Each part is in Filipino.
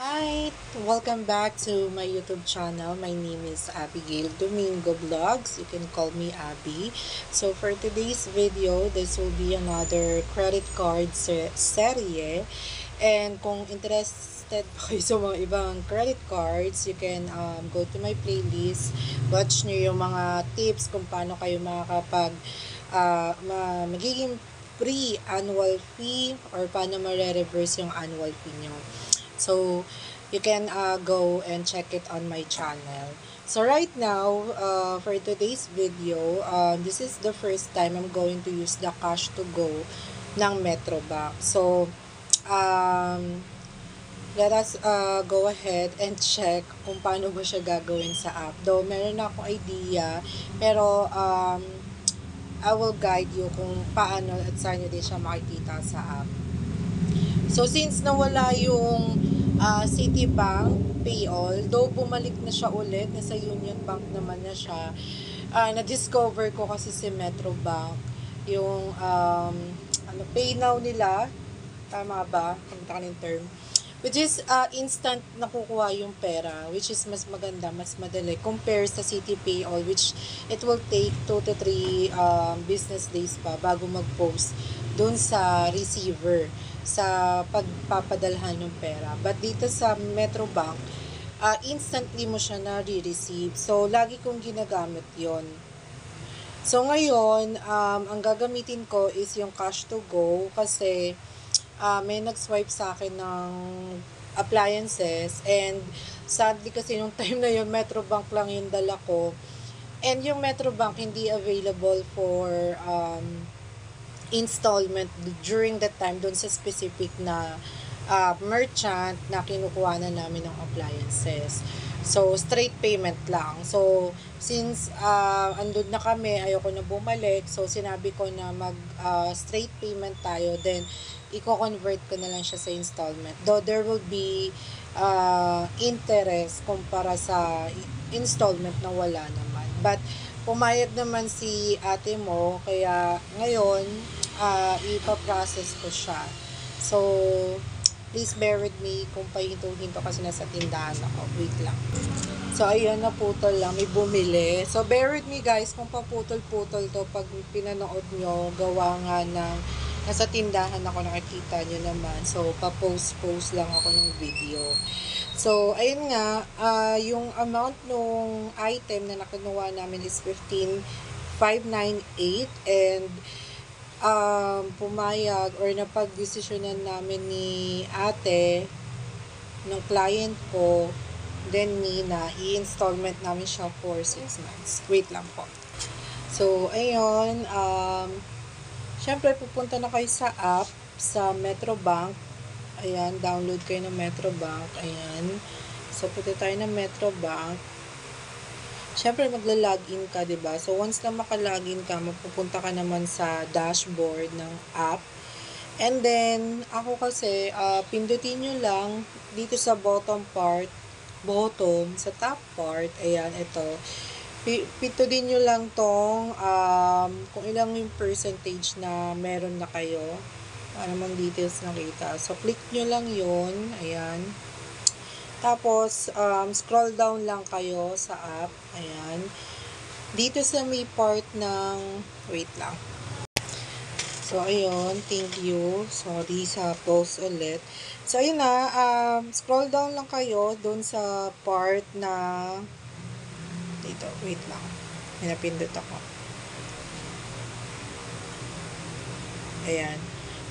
Hi! Welcome back to my YouTube channel. My name is Abigail Domingo Vlogs. You can call me Abby. So for today's video, this will be another credit card serye. And kung interested pa kayo sa mga ibang credit cards, you can go to my playlist. Watch nyo yung mga tips kung paano kayo makakapag magiging free annual fee or paano ma-reverse yung annual fee nyo. So, you can go and check it on my channel. So, right now, for today's video, this is the first time I'm going to use the cash to go ng Metrobank. So, let us go ahead and check kung paano ba siya gagawin sa app. Though, meron na akong idea, pero I will guide you kung paano at saan nyo din siya makikita sa app. So, since nawala yung Citibank Payall, though bumalik na siya ulit, nasa Union Bank naman na siya, na-discover ko kasi si Metrobank, yung Pay Now nila, tama ba? Kamita ka ng term. Which is instant nakukuha yung pera, which is mas maganda, mas madali, compare sa Citi Payall, which it will take 2 to 3 business days pa bago mag-post dun sa receiver sa pagpapadalhan ng pera. But dito sa Metrobank, instantly mo siya na-receive. So, lagi kong ginagamit yon. So, ngayon, ang gagamitin ko is yung cash to go kasi may nag-swipe sa akin ng appliances and sadly kasi nung time na yun, Metrobank lang yung dala ko. And yung Metrobank hindi available for installment during that time doon sa specific na merchant na kinukuha na namin ng appliances. So, straight payment lang. So, since andun na kami, ayoko na bumalik. So, sinabi ko na straight payment tayo. Then, i-convert ko na lang siya sa installment. Though, there will be interest kumpara sa installment na wala naman. But, pumayag naman si ate mo. Kaya, ngayon, ipaprocess ko siya. So, please bear with me kung pahinto-hinto kasi nasa tindahan ako. Wait lang. So, ayun, naputol lang. May bumili. So, bear with me guys kung paputol-putol to pag pinanood nyo. Gawa nga ng nasa tindahan ako, nakikita nyo naman. So, pa-post lang ako ng video. So, ayun nga, yung amount nung item na nakunuha namin is 15,598 and pumayag or napag-desisyonan namin ni ate ng client ko then me na i-installment namin siya for 6 months. Wait lang po. So, ayun, syempre pupunta na kayo sa app sa Metrobank. Ayan, download kayo ng Metrobank. Ayan. So, punta tayo ng Metrobank. Siyempre, magla-login ka, 'di ba? So, once na maka-login ka, mapupunta ka naman sa dashboard ng app. And then, ako kasi, pindutin nyo lang dito sa bottom, sa top part, ayan, ito. Pindutin nyo lang tong, kung ilang yung percentage na meron na kayo. Para mang details nakita. So, click nyo lang yun, ayan. Tapos, scroll down lang kayo sa app. Ayan. Dito sa may part ng, wait lang. So, ayun. Thank you. Sorry sa post ulit. So, ayun na. Scroll down lang kayo doon sa part na, dito, wait lang. Pinapindot ako. Ayan.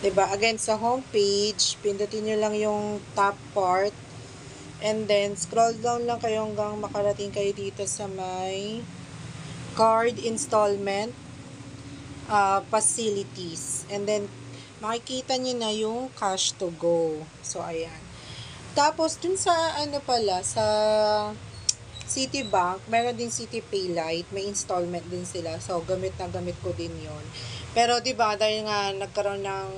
Diba? Again, sa homepage, pindutin nyo lang yung top part. And then, scroll down lang kayo hanggang makarating kayo dito sa may card installment facilities. And then, makikita nyo na yung cash to go. So, ayan. Tapos, dun sa, sa Citibank, meron din Citi Paylite. May installment din sila. So, gamit na gamit ko din yon. Pero, diba, dahil nga nagkaroon ng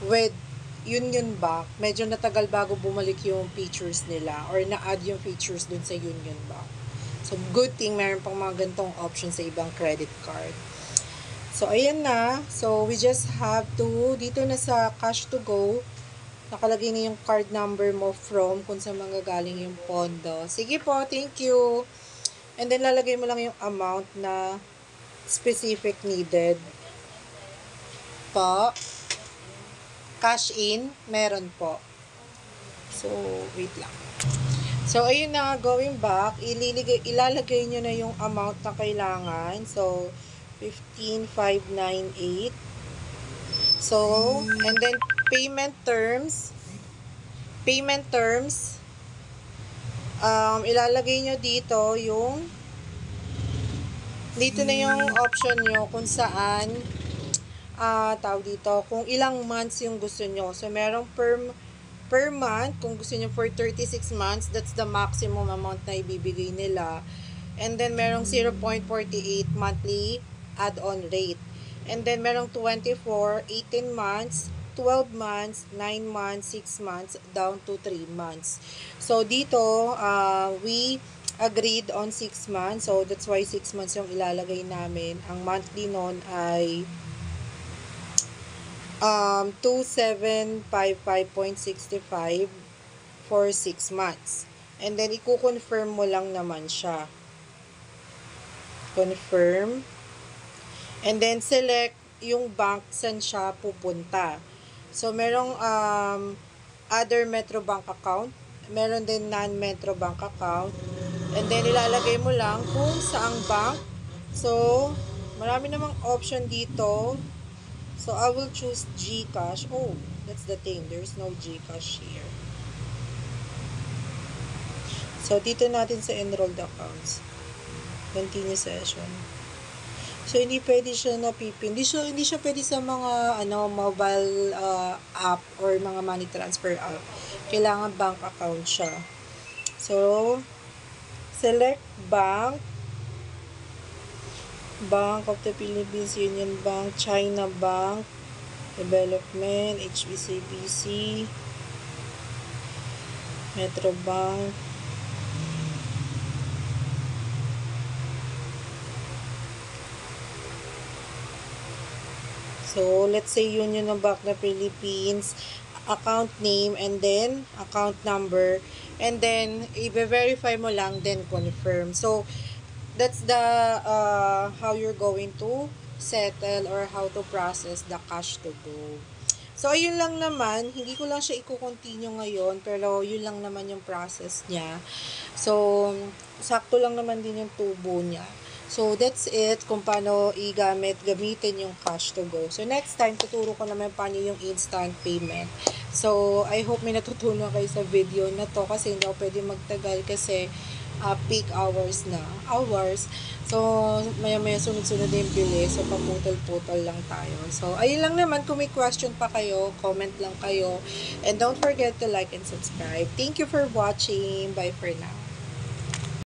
with Union Bank, medyo natagal bago bumalik yung features nila or na-add yung features dun sa Union Bank. So, good thing meron pang mga gantong options sa ibang credit card. So, ayan na. So, we just have to, dito na sa cash to go, nakalagay na yung card number mo from kung saan manggagaling yung pondo. Sige po, thank you. And then, lalagay mo lang yung amount na specific needed. Po. Cash in, meron po. So, wait lang. So, ayun na, going back, ilalagay nyo na yung amount na kailangan. So, 15,598. So, and then, payment terms, ilalagay nyo dito yung, dito na yung option nyo kung saan, tawag dito, kung ilang months yung gusto nyo. So, merong per month, kung gusto nyo for 36 months, that's the maximum amount na ibibigay nila. And then, merong 0.48 monthly add-on rate. And then, merong 24, 18 months, 12 months, 9 months, 6 months, down to 3 months. So, dito, we agreed on 6 months. So, that's why 6 months yung ilalagay namin. Ang monthly nun ay 2755.65 for 6 months. And then, i-confirm mo lang naman siya. Confirm. And then, select yung bank saan siya pupunta. So, merong other Metro Bank account. Meron din non-Metro Bank account. And then, ilalagay mo lang kung saang bank. So, marami namang option dito. So, I will choose GCash. Oh, that's the thing. There's no GCash here. So, dito natin sa enrolled accounts. Continue session. So, hindi pwede siya napipin. Hindi siya pwede sa mga mobile app or mga money transfer app. Kailangan bank account siya. So, select bank. Bank of the Philippines, Union Bank, China Bank, Development, HSBC, Metro Bank. So, let's say Union Bank of the Philippines, account name, and then account number. And then, i-verify mo lang, then confirm. So, that's the how you're going to settle or how to process the cash to go. So, ayun lang naman. Hindi ko lang siya i-continue ngayon, pero yun lang naman yung process niya. So, sakto lang naman din yung tubo niya. So, that's it kung paano gamitin yung cash to go. So, next time, tuturo ko naman paano yung instant payment. So, I hope may natutunan kayo sa video na to kasi hindi ako pwede magtagal kasi peak hours na. So, maya-maya sunod-sunod na yung bilis. So, paputol-putol lang tayo. So, ayun lang naman. Kung may question pa kayo, comment lang kayo. And don't forget to like and subscribe. Thank you for watching. Bye for now.